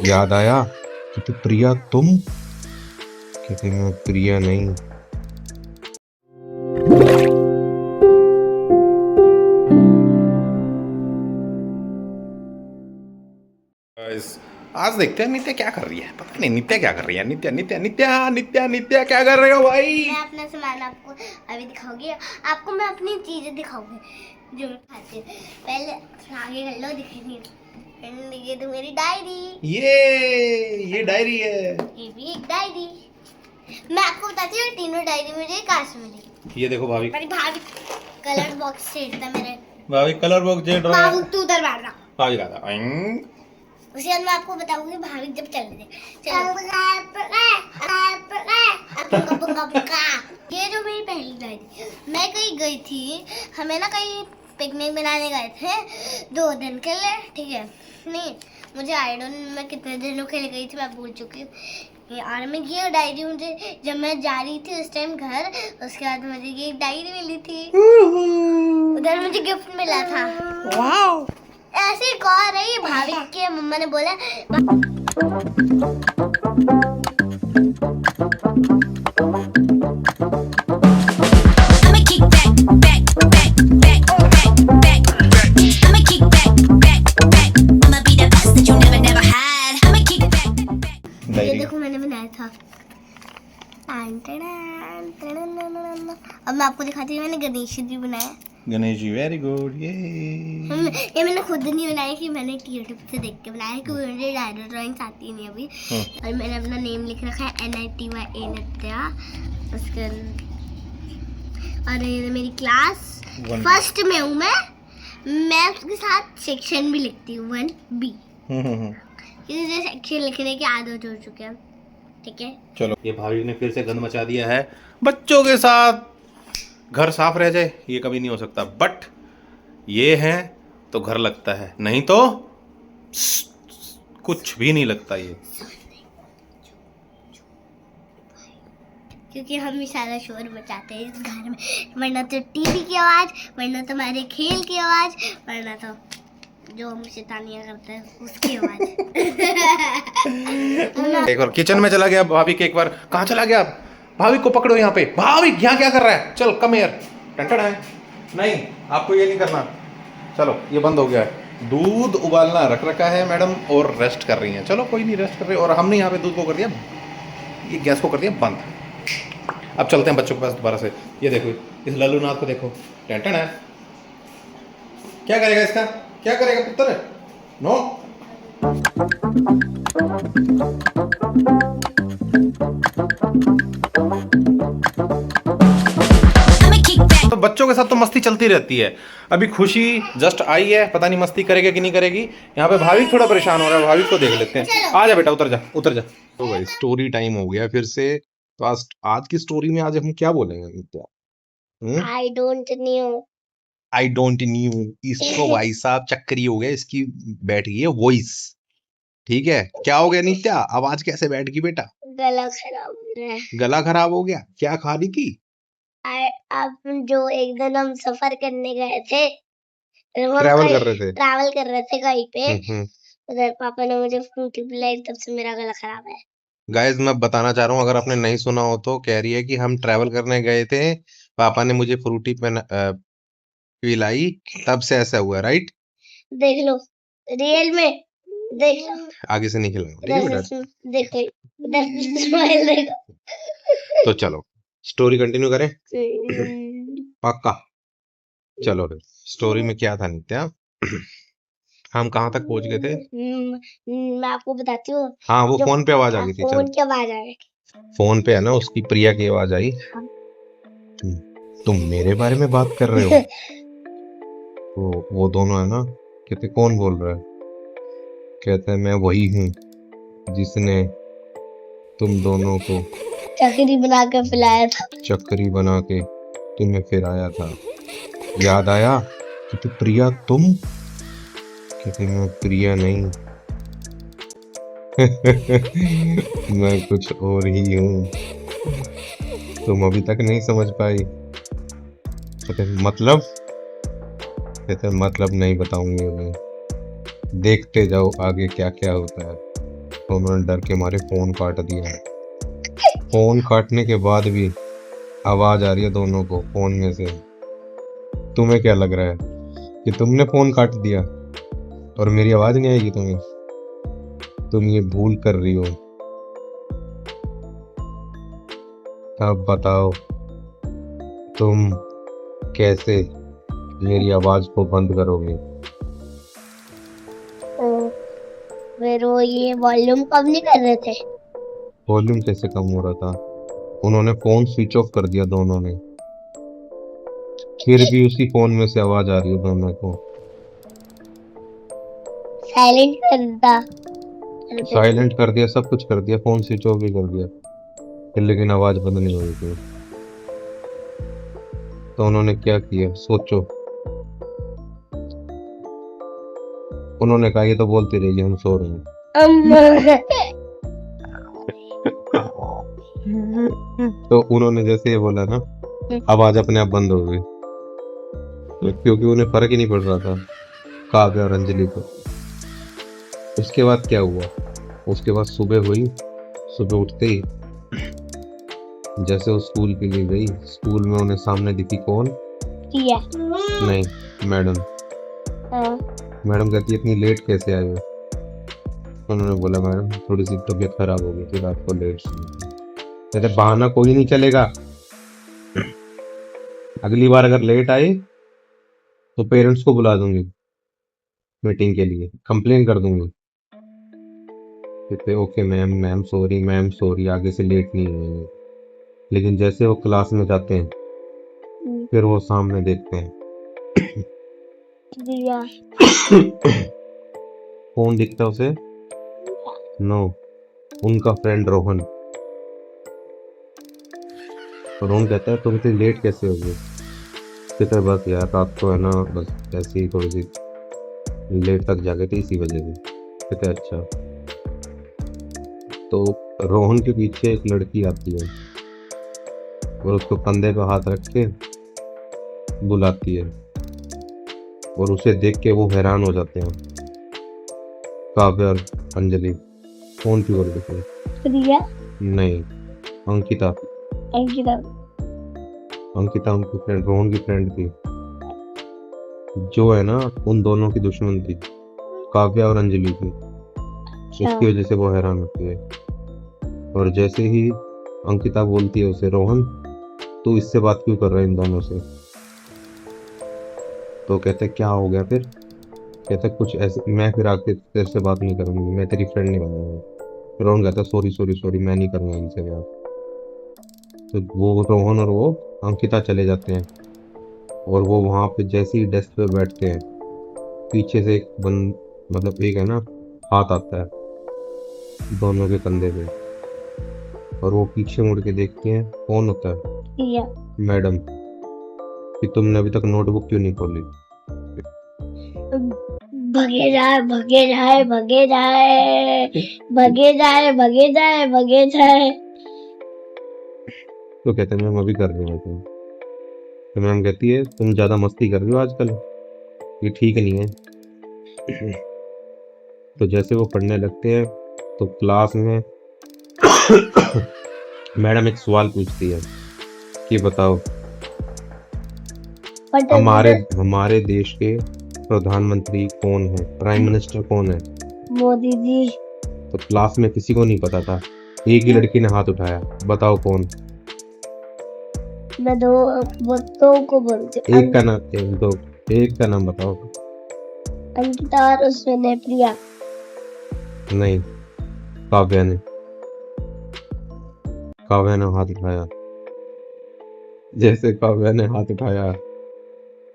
याद आया कि तू प्रिया तुम कहते मैं प्रिया नहीं। Guys, आज देखते हैं नित्या क्या कर रही है। पता नहीं नित्या क्या कर रही है। नित्या नित्या नित्या नित्या नित्या क्या कर रहे हो भाई? मैं अपना सामान आपको अभी दिखाऊंगी। आपको मैं अपनी चीजें दिखाऊंगी जो मैं खाती हूँ। पहले आगे कर लो, दिखेगी। ये तो मेरी डायरी। ये डायरी है। ये भी एक डायरी। मैं आपको बताती हूँ तीनों डायरी मुझे कहाँ से मिली। ये देखो भाभी। मेरी भाभी कलर बॉक्स से था मेरे। भाभी कलर बॉक्स जेड रहा है। बाबू तू उधर बैठ रहा। भाभी कहा था उसे बाद मैं आपको बताऊंगी भाभी जब चल रही ये जो मेरी पहली डायरी, मैं कहीं गई थी, हमें ना कहीं पिकनिक बनाने गए थे 2 दिन के लिए, ठीक है। नहीं मुझे आई डोंट मैं कितने दिनों के लिए गई थी, मैं भूल चुकी हूँ। और मैं ये डायरी मुझे जब मैं जा रही थी उस टाइम घर, उसके बाद मुझे ये डायरी मिली थी। उधर मुझे गिफ्ट मिला था। वाओ। ऐसे ही कह रही भाभी के मम्मा ने बोला ये देखो मैंने बनाया था। अब मैं आपको दिखाती हूँ, मैंने गणेश जी बनाया। Ganesh ji very good. ये मैंने खुद नहीं बनाया कि मैंने यूट्यूब से देख के बनाया, क्योंकि मुझे डायरेक्ट ड्राइंग्स आती नहीं अभी। और मैंने अपना नेम लिख रखा है NITY नित्या। उसके और ये मेरी क्लास फर्स्ट में हूँ मैं उसके साथ सेक्शन भी लिखती हूँ 1B। मुझे सेक्शन लिखने की आदत हो चुकी है, ठीक है। चलो ये भाभी ने फिर से गंद मचा दिया है। बच्चों के साथ घर साफ रह जाए ये कभी नहीं हो सकता, बट ये है तो घर लगता है, नहीं तो कुछ भी नहीं लगता ये। क्योंकि हम ही सारा शोर मचाते हैं इस घर में, वरना तो टीवी की आवाज, वरना तो हमारे खेल की आवाज, वरना तो जो हम शैतानियां करते हैं उसकी आवाज। एक बार किचन में चला गया भाभी के, एक बार कहाँ चला गया? भाभी को पकड़ो यहाँ पे। भाभी यहाँ क्या कर रहा है? चल कम हियर। टंटन है नहीं, आपको ये नहीं करना। चलो ये बंद हो गया है। दूध उबालना रख रखा है मैडम और रेस्ट कर रही हैं। चलो कोई नहीं, रेस्ट कर रही है। और हमने यहाँ पे दूध को कर दिया, ये गैस को कर दिया बंद। अब चलते हैं बच्चों के पास दोबारा से। ये देखो इस लल्लू नाथ को देखो, टेंशन है। क्या करेगा इसका? क्या करेगा पुत्र? नो तो बच्चों के साथ तो मस्ती चलती रहती है। अभी खुशी जस्ट आई है, पता नहीं मस्ती करेगी कि नहीं करेगी। यहाँ पे भाभी थोड़ा परेशान हो रहा है, भाभी को देख लेते हैं। आ जा बेटा, उतर जा उतर जा। तो भाई स्टोरी टाइम हो गया फिर से। तो आज की स्टोरी में आज हम क्या बोलेंगे नित्या? I don't know। I don't new. इसको भाई साहब चक्करी हो गया, इसकी बैठ गई है वॉइस। ठीक है, क्या हो गया नित्या? आवाज कैसे बैठ गई बेटा? गला खराब हो रहा है। गला खराब हो गया? क्या खा रही थी? अब जो एक दिन हम सफर करने गए थे, ट्रैवल कर रहे थे। ट्रैवल कर रहे थे कहीं पे, हम्म। उधर पापा ने मुझे फ्रूटी पिलाई, तब से मेरा गला खराब है। गाइस मैं बताना चाह रहा हूँ, अगर आपने नहीं सुना हो तो, कह रही है कि हम ट्रैवल करने गए थे, पापा ने मुझे फ्रूटी पिलाई, तब से ऐसा हुआ। राइट, देख लो रियल में, देख लो आगे से नहीं खिलाऊंगा, ठीक है बेटा? देखो इधर स्माइल देखो। तो चलो स्टोरी कंटिन्यू करें। पक्का? चलो फिर स्टोरी में क्या था नित्या? हम कहाँ तक पहुंच गए थे? मैं आपको बताती हूँ। हाँ वो फोन पे आवाज आ गई थी। फोन चल की आवाज आ गई। फोन पे है ना, उसकी प्रिया की आवाज आई। तुम मेरे बारे में बात कर रहे हो? वो दोनों है ना। कहते कौन बोल रहा है? कहते हैं मैं वही हूँ जिसने तुम दोनों को चकरी बना के पिलाया था। चक्करी बना के तुम्हें फिर आया था। याद आया कि तू प्रिया तुम कहते मैं प्रिया नहीं। मैं कुछ और ही हूँ, तुम अभी तक नहीं समझ पाई। कहते मतलब नहीं बताऊंगी उन्हें, देखते जाओ आगे क्या क्या होता है। तो उन्होंने डर के मारे फोन काट दिया। फोन काटने के बाद भी आवाज आ रही है दोनों को फोन में से। तुम्हें क्या लग रहा है कि तुमने फोन काट दिया और मेरी आवाज नहीं आएगी तुम्हें? तुम ये भूल कर रही हो। अब बताओ तुम कैसे मेरी आवाज को बंद करोगे? तो फिर वो ये वॉल्यूम कम नहीं कर रहे थे? वॉल्यूम कैसे कम हो रहा था? उन्होंने फोन स्विच ऑफ कर दिया दोनों ने, फिर भी उसी फोन में से आवाज आ रही है दोनों को। साइलेंट करता। साइलेंट कर दिया, सब कुछ कर दिया, फोन स्विच ऑफ भी कर दिया, फिर लेकिन आवाज बंद नहीं हुई थी। तो उन्होंने क्या किया सोचो। उन्होंने कहा ये तो बोलती रहेगी, हम सो रहे हैं। तो उन्होंने जैसे ये बोला ना, आवाज अपने आप बंद हो गई, क्योंकि उन्हें फर्क ही नहीं पड़ रहा था काव्या और अंजलि को। उसके बाद क्या हुआ? उसके बाद सुबह हुई, सुबह उठते ही जैसे वो स्कूल के लिए गई, स्कूल में उन्हें सामने दिखी कौन? किया। नहीं, मैडम। हाँ। मैडम कहती है इतनी लेट कैसे आए हो? उन्होंने बोला मैडम थोड़ी सी तबीयत खराब हो गई थी, रात को लेट सोई। कहते बहाना कोई नहीं चलेगा, अगली बार अगर लेट आए तो पेरेंट्स को बुला दूंगी मीटिंग के लिए, कंप्लेन कर दूंगी। कहते ओके मैम, मैम सॉरी, आगे से लेट नहीं आएंगे। लेकिन जैसे वो क्लास में जाते हैं फिर वो सामने देखते हैं दिया। कौन दिखता है उसे? नो, उनका फ्रेंड रोहन। और रोहन कहता है तुम इतनी लेट कैसे हो गए? कहते बस यार रात को है ना, बस ऐसे ही थोड़ी सी लेट तक जागे थे इसी वजह से। कहते अच्छा। तो रोहन के पीछे एक लड़की आती है और उसको कंधे पे हाथ रख के बुलाती है, और उसे देख के वो हैरान हो जाते हैं। काव्या और अंजलि। कौन थी वो लड़की? प्रिया। नहीं, अंकिता। अंकिता। अंकिता उनकी फ्रेंड, रोहन की फ्रेंड थी, जो है ना उन दोनों की दुश्मन थी, काव्या और अंजलि की। इसकी वजह से वो हैरान होती है। और जैसे ही अंकिता बोलती है उसे, रोहन तू इससे बात क्यों कर रहा है इन दोनों से? तो कहते क्या हो गया फिर? कहते कुछ ऐसे, मैं फिर आके तेरे से बात नहीं करूंगी, मैं तेरी फ्रेंड नहीं बनूंगी। रोहन कहता सॉरी सॉरी सॉरी, मैं नहीं करूंगा इनसे बात। तो वो रोहन और वो अंकिता चले जाते हैं, और वो वहाँ पे जैसे ही डेस्क पे बैठते हैं, पीछे से एक मतलब एक है ना हाथ आता है दोनों के कंधे पे, और वो पीछे मुड़ के देखते हैं कौन होता है? प्रिया। मैडम। कि तुमने अभी तक नोटबुक क्यों नहीं खोली? भगे जाए भगे जाए भगे जाए भगे जाए भगे जाए भगे जाए। तो कहते हैं मैम अभी कर रही हूँ। तो मैम कहती है तुम ज़्यादा मस्ती कर रही हो आजकल, ये ठीक नहीं है। तो जैसे वो पढ़ने लगते हैं तो क्लास में मैडम एक सवाल पूछती है कि बताओ हमारे देश के प्रधानमंत्री कौन है, प्राइम मिनिस्टर कौन है? मोदी जी। तो क्लास में किसी को नहीं पता था, एक ही लड़की ने हाथ उठाया, बताओ कौन? मैं दो को बोलती हूँ। एक का नाम, एक का नाम बताओ। अंकिता और उसमें प्रिया। नहीं, काव्या ने हाथ उठाया। जैसे काव्या ने हाथ उठाया,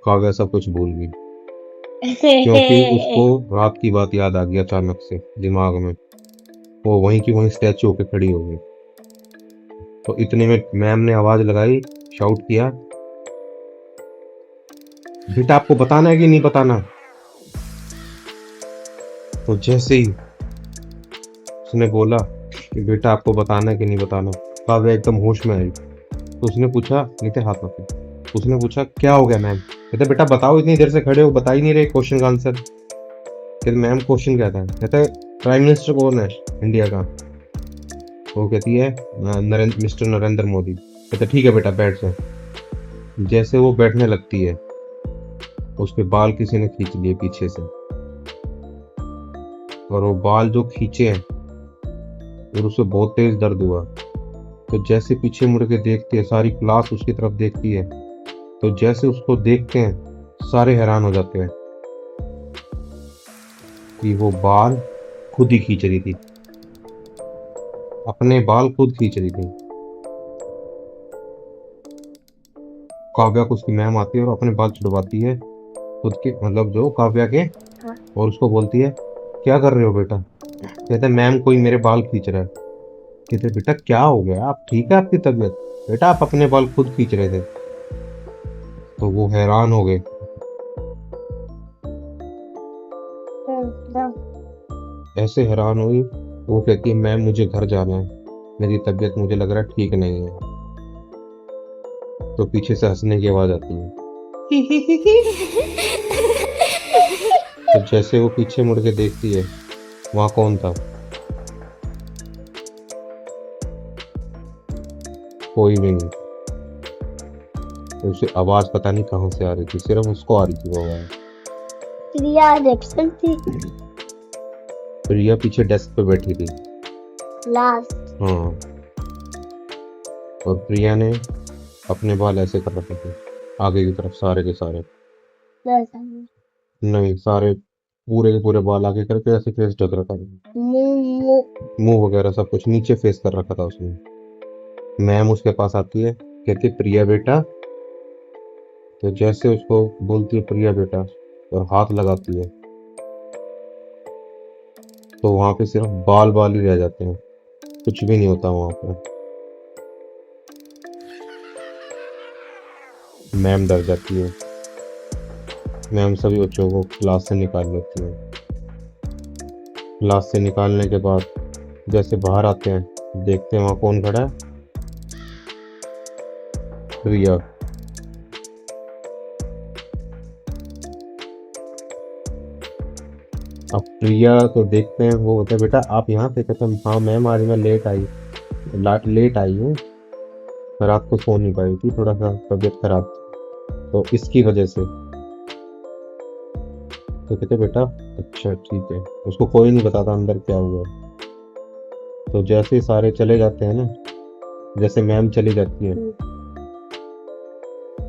काव्या सब कुछ भूल गई, क्योंकि उसको रात की बात याद आ गई अचानक से दिमाग में। वो वहीं की वहीं स्टैचू होकर खड़ी हो गई। तो इतने में मैम ने आवाज लगाई, शाउट किया, बेटा आपको बताना है कि नहीं बताना? तो जैसे ही उसने बोला कि बेटा आपको बताना है कि नहीं बताना, काव्या एकदम होश में आई। तो उसने पूछा, नीचे हाथ रखे, उसने पूछा क्या हो गया मैम? कहते बेटा बताओ, इतनी देर से खड़े हो बता ही नहीं रहे क्वेश्चन का आंसर। कहते मैम क्वेश्चन क्या था? कहते प्राइम मिनिस्टर कौन है इंडिया का? वो कहती है मिस्टर नरेंद्र मोदी। कहता ठीक है बेटा बैठ जा। जैसे वो बैठने लगती है उसके बाल किसी ने खींच लिए पीछे से, और वो बाल जो खींचे हैं और उसे बहुत तेज दर्द हुआ। तो जैसे पीछे मुड़ के देखती है, सारी क्लास उसकी तरफ देखती है, तो जैसे उसको देखते हैं सारे हैरान हो जाते हैं कि वो बाल खुद ही खींच रही थी, अपने बाल खुद खींच रही थी। काव्या को उसकी मैम आती है और अपने बाल छुड़वाती है खुद के, मतलब जो काव्या के, और उसको बोलती है क्या कर रहे हो बेटा? कहते हैं मैम कोई मेरे बाल खींच रहा है। कहते बेटा क्या हो गया, आप ठीक है आपकी तबीयत? बेटा आप अपने बाल खुद खींच रहे थे। तो वो हैरान हो गए, ऐसे हैरान हुई। वो कहती है मैम मुझे घर जाना है, मेरी तबीयत मुझे लग रहा है ठीक नहीं है। तो पीछे से हंसने की आवाज आती है। तो जैसे वो पीछे मुड़ के देखती है, वहां कौन था? कोई भी नहीं। तो उसे आवाज पता नहीं कहां से आ रही थी, सिर्फ उसको आ रही थी वो आवाज। प्रिया रिएक्शन थी प्रिया पीछे डेस्क पे बैठी थी। लास्ट। हाँ, और प्रिया ने अपने बाल ऐसे कर रखे थे आगे की तरफ, सारे के सारे, नहीं सारे पूरे के पूरे बाल आगे करके ऐसे फेस ढक रखा था, मुंह वगैरह सब कुछ नीचे फेस कर रखा था उसने। मैम उसके पास आती है, कहती प्रिया बेटा। तो जैसे उसको बोलती है प्रिया बेटा और हाथ लगाती है, तो वहां पे सिर्फ बाल बाल ही रह जाते हैं, कुछ भी नहीं होता वहां पे। मैम डर जाती है। मैम सभी बच्चों को क्लास से निकाल लेती है। क्लास से निकालने के बाद जैसे बाहर आते हैं, देखते हैं वहां कौन खड़ा है? प्रिया। अब प्रिया को देखते हैं, वो बोलते हैं बेटा आप यहाँ पे? कहते हैं हाँ मैम आज मैं लेट आई हूँ, रात को सो नहीं पाई थी, थोड़ा सा तबीयत खराब थी तो इसकी वजह से। तो कहते बेटा अच्छा ठीक है। उसको कोई नहीं बताता अंदर क्या हुआ। तो जैसे ही सारे चले जाते हैं ना, जैसे मैम चली जाती है,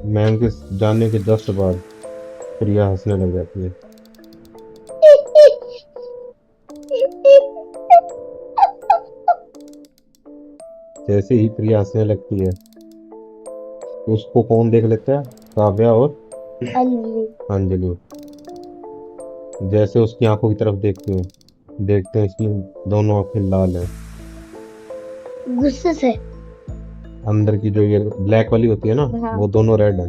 मैम के जाने के जस्ट बाद प्रिया हंसने लग जाती है। जैसे ही प्रिया हंसने लगती है, उसको कौन देख लेता है? काव्या और अंजलि। जैसे उसकी आंखों की तरफ देखते हैं इसकी दोनों आंखें लाल है गुस्से से। अंदर की जो ये ब्लैक वाली होती है ना, हाँ। वो दोनों रेड है।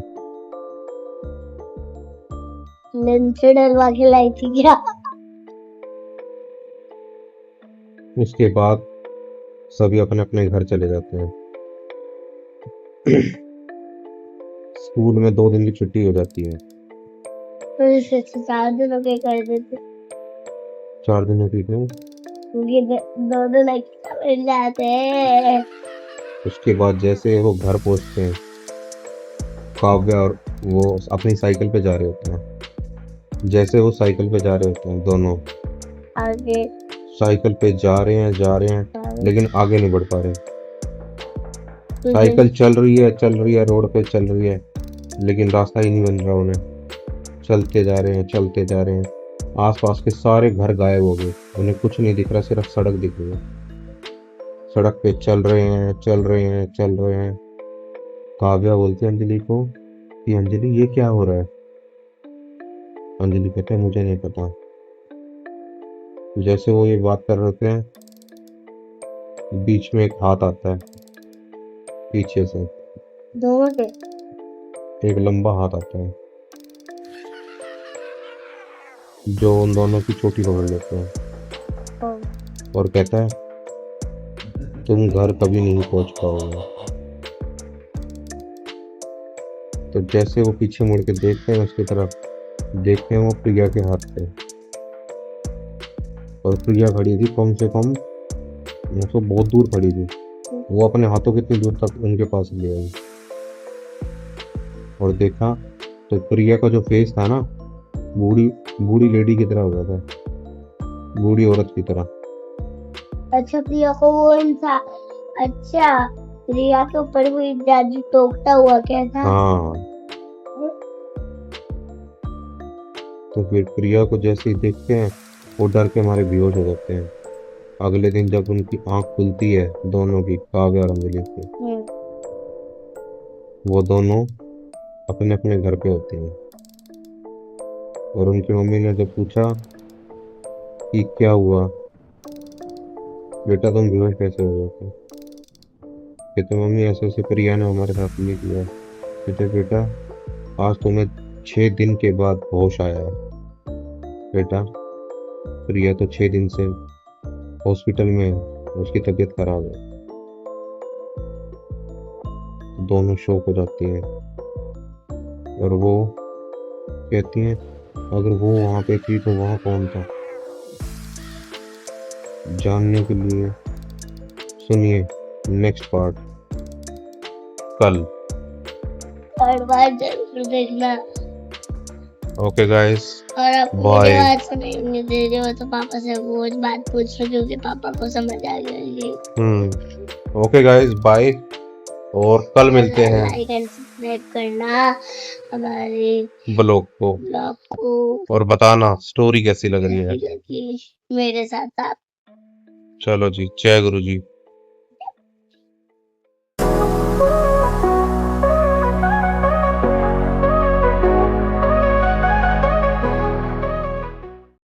लेंसे डलवा के लाई थी क्या? उसके बाद सभी अपने अपने घर चले जाते हैं। स्कूल में 2 दिन की छुट्टी हो जाती है। तो इसे 4 दिनों के कर देते 4 दिनों की क्यों? क्योंकि 2 दिन एक्स्ट्रा मिल जाते हैं। उसके बाद जैसे वो घर पहुंचते हैं, काव्या और वो अपनी साइकिल पे जा रहे होते हैं। जैसे वो साइकिल पे जा रहे होते हैं दोनों, आगे साइकिल पे जा रहे हैं लेकिन आगे नहीं बढ़ पा रहे। साइकिल चल रही है रोड पे चल रही है, लेकिन रास्ता ही नहीं बन रहा उन्हें। चलते जा रहे हैं, आसपास के सारे घर गायब हो गए, उन्हें कुछ नहीं दिख रहा, सिर्फ सड़क दिख रही है। सड़क पे चल रहे हैं। काव्या बोलती है अंजलि को कि अंजलि ये क्या हो रहा है? अंजलि कहते हैं मुझे नहीं पता। जैसे वो ये बात कर रहे होते हैं, बीच में एक हाथ आता है पीछे से, दोनों के एक लंबा हाथ आता है जो उन दोनों की चोटी पकड़ लेते हैं और कहता है तुम घर कभी नहीं पहुंच पाओगे। तो जैसे वो पीछे मुड़ के देखते हैं उसकी तरफ, देखते हैं वो प्रिया के हाथ पे, और प्रिया खड़ी थी कम से कम, मतलब बहुत दूर खड़ी थी। वो अपने हाथों कितनी दूर तक उनके पास ले आई और देखा तो प्रिया का जो फेस था ना, बूढ़ी बूढ़ी लेडी की तरह हो गया था, बूढ़ी औरत की तरह। अच्छा प्रिया को वो इंसान, अच्छा प्रिया के ऊपर वो एक जादू टोकता हुआ क्या था? हाँ, तो फिर प्रिया को जैसे ही देखते हैं वो डर के मारे बेहोश हो जाते हैं। अगले दिन जब उनकी आंख खुलती है दोनों की, काव्या और अंजलि की, वो दोनों अपने अपने घर पे होती हैं। और उनकी मम्मी ने जब पूछा कि क्या हुआ बेटा, तुम बेहोश कैसे हो गए थे? कहते मम्मी ऐसे ऐसे प्रिया ने हमारे साथ ये किया। कहते बेटा आज तुम्हें 6 दिन के बाद होश आया है। बेटा प्रिया तो 6 दिन से हॉस्पिटल में है, उसकी तबीयत खराब है। दोनों शॉक हो जाती हैं और वो कहती हैं अगर वो वहाँ पे थी तो वहाँ कौन था? जानने के लिए सुनिए नेक्स्ट पार्ट कल। और बात जरूर देखना। ओके गाइस, और आप मुझे Bye. बात सुनाने दे रहे हो तो पापा से रोज बात पूछ लो क्योंकि पापा को समझ आ जाएगी। ओके गाइस, बाय और कल मिलते हैं लाइक एंड सब्सक्राइब करना हमारे ब्लॉग को, ब्लॉग को, और बताना स्टोरी कैसी लग रही है। क्योंकि मेरे साथ आप चलो जी, जय गुरु जी।